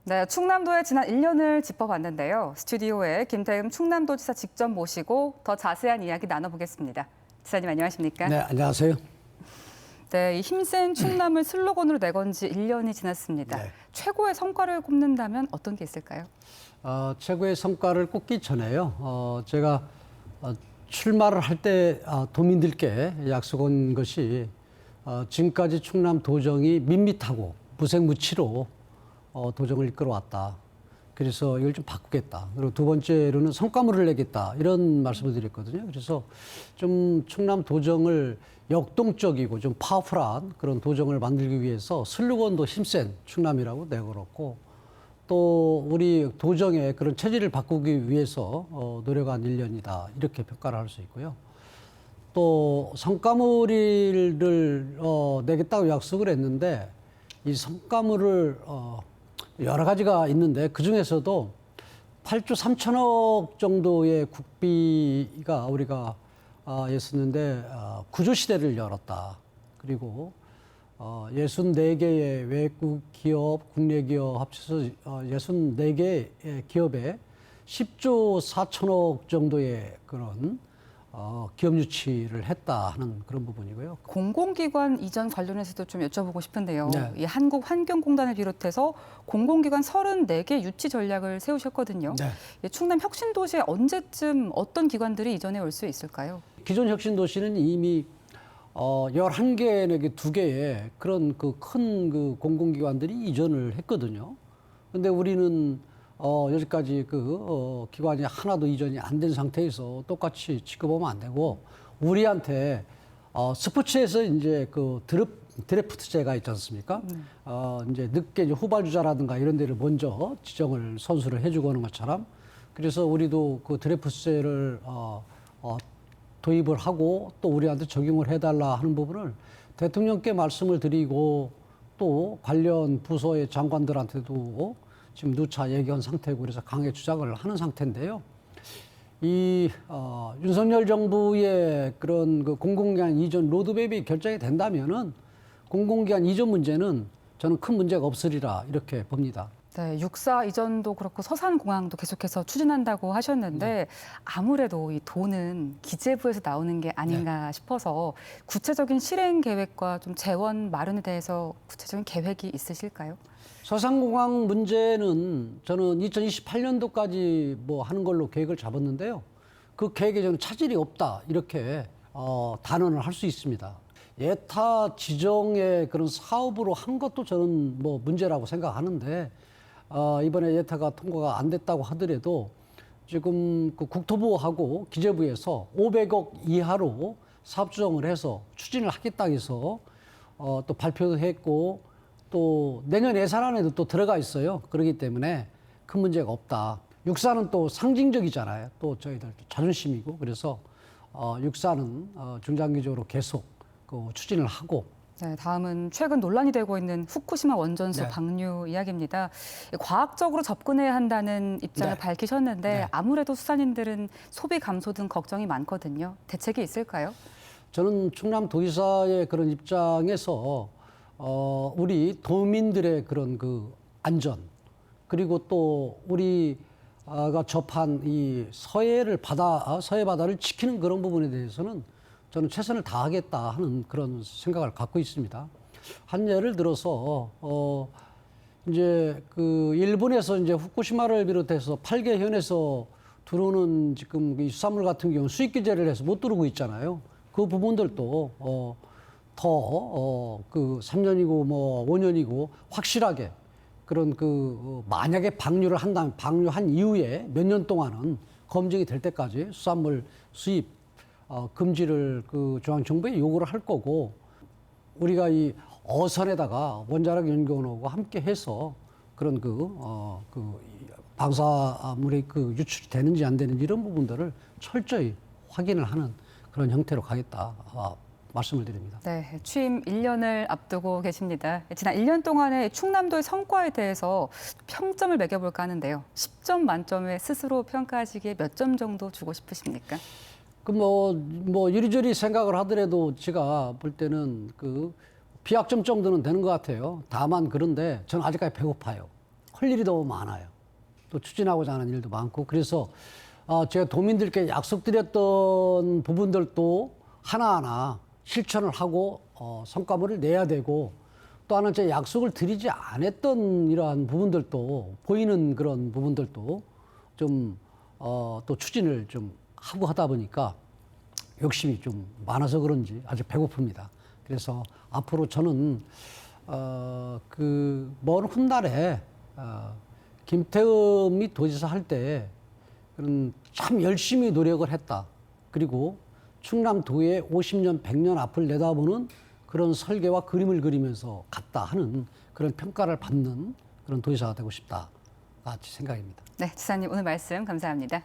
네, 충남도의 지난 1년을 짚어봤는데요. 스튜디오에 김태흠 충남도지사 직접 모시고 더 자세한 이야기 나눠보겠습니다. 지사님 안녕하십니까? 네, 안녕하세요. 네, 이 힘센 충남을 슬로건으로 내건 지 1년이 지났습니다. 네. 최고의 성과를 꼽는다면 어떤 게 있을까요? 최고의 성과를 꼽기 전에요. 제가 출마를 할 때 도민들께 약속한 것이 지금까지 충남 도정이 밋밋하고 무색무취로 도정을 이끌어왔다. 그래서 이걸 좀 바꾸겠다. 그리고 두 번째로는 성과물을 내겠다. 이런 말씀을 드렸거든요. 그래서 좀 충남 도정을 역동적이고 좀 파워풀한 그런 도정을 만들기 위해서 슬로건도 힘센 충남이라고 내걸었고, 또 우리 도정의 그런 체질을 바꾸기 위해서 노력한 1년이다. 이렇게 평가를 할 수 있고요. 또 성과물을 내겠다고 약속을 했는데, 이 성과물을 여러 가지가 있는데 그중에서도 8조 3천억 정도의 국비가 우리가 였었는데 구조 시대를 열었다. 그리고 64개의 외국 기업, 국내 기업 합쳐서 64개의 기업에 10조 4천억 정도의 그런 기업 유치를 했다 하는 그런 부분이고요. 공공기관 이전 관련해서도 좀 여쭤보고 싶은데요. 네. 이 한국환경공단을 비롯해서 공공기관 34개 유치 전략을 세우셨거든요. 네. 이 충남 혁신도시에 언제쯤 어떤 기관들이 이전해 올 수 있을까요? 기존 혁신도시는 이미 11개 내지 2개의 그런 그 큰 그 공공기관들이 이전을 했거든요. 근데 우리는 여기까지 기관이 하나도 이전이 안 된 상태에서 똑같이 취급하면 안 되고, 우리한테 스포츠에서 이제 드래프트제가 있지 않습니까? 이제 늦게 이제 후발주자라든가 이런 데를 먼저 지정을 선수를 해주고 하는 것처럼, 그래서 우리도 그 드래프트제를 도입을 하고 또 우리한테 적용을 해달라 하는 부분을 대통령께 말씀을 드리고, 또 관련 부서의 장관들한테도 지금 누차 얘기한 상태고, 그래서 강하게 주장을 하는 상태인데요. 이 윤석열 정부의 그런 그 공공기관 이전 로드맵이 결정이 된다면은 공공기관 이전 문제는 저는 큰 문제가 없으리라 이렇게 봅니다. 네, 육사 이전도 그렇고 서산공항도 계속해서 추진한다고 하셨는데 아무래도 이 돈은 기재부에서 나오는 게 아닌가 싶어서 구체적인 실행 계획과 좀 재원 마련에 대해서 구체적인 계획이 있으실까요? 서산공항 문제는 저는 2028년도까지 뭐 하는 걸로 계획을 잡았는데요. 그 계획에 저는 차질이 없다 이렇게 단언을 할 수 있습니다. 예타 지정의 그런 사업으로 한 것도 저는 뭐 문제라고 생각하는데, 이번에 예타가 통과가 안 됐다고 하더라도 지금 그 국토부하고 기재부에서 500억 이하로 사업 추정을 해서 추진을 하겠다 해서 또 발표도 했고, 또 내년 예산안에도 또 들어가 있어요. 그렇기 때문에 큰 문제가 없다. 육사는 또 상징적이잖아요. 또 저희들 자존심이고, 그래서 육사는 중장기적으로 계속 추진을 하고. 네, 다음은 최근 논란이 되고 있는 후쿠시마 원전소 네. 방류 이야기입니다. 과학적으로 접근해야 한다는 입장을 네. 밝히셨는데 네. 아무래도 수산인들은 소비 감소 등 걱정이 많거든요. 대책이 있을까요? 저는 충남도지사의 그런 입장에서 우리 도민들의 그런 그 안전, 그리고 또 우리가 접한 이 서해 바다를 지키는 그런 부분에 대해서는 저는 최선을 다하겠다 하는 그런 생각을 갖고 있습니다. 한 예를 들어서 이제 그 일본에서 이제 후쿠시마를 비롯해서 8개 현에서 들어오는 지금 이 수산물 같은 경우 수입 규제를 해서 못 들어오고 있잖아요. 그 부분들도 그 3년이고 뭐 5년이고 확실하게 그런 만약에 방류한 이후에 몇 년 동안은 검증이 될 때까지 수산물 수입 금지를 중앙정부에 요구를 할 거고, 우리가 이 어선에다가 원자력 연구원하고 함께 해서 그런 방사물이 유출이 되는지 안 되는지 이런 부분들을 철저히 확인을 하는 그런 형태로 가겠다 말씀을 드립니다. 네, 취임 1년을 앞두고 계십니다. 지난 1년 동안의 충남도의 성과에 대해서 평점을 매겨볼까 하는데요. 10점 만점에 스스로 평가하시기에 몇 점 정도 주고 싶으십니까? 이리저리 생각을 하더라도 제가 볼 때는 비약점 정도는 되는 것 같아요. 다만 그런데 저는 아직까지 배고파요. 할 일이 너무 많아요. 또 추진하고자 하는 일도 많고 그래서 제가 도민들께 약속드렸던 부분들도 하나하나 실천을 하고 성과물을 내야 되고 또 하나는 제가 약속을 드리지 않았던 이러한 부분들도 보이는 그런 부분들도 좀 또 추진을 좀 하고 하다 보니까 욕심이 좀 많아서 그런지 아주 배고픕니다. 그래서 앞으로 저는 그 먼 훗날에 김태흠이 도지사 할 때 그런 참 열심히 노력을 했다. 그리고 충남도의 50년, 100년 앞을 내다보는 그런 설계와 그림을 그리면서 갔다 하는 그런 평가를 받는 그런 도지사가 되고 싶다. 같이 생각입니다. 네, 지사님 오늘 말씀 감사합니다.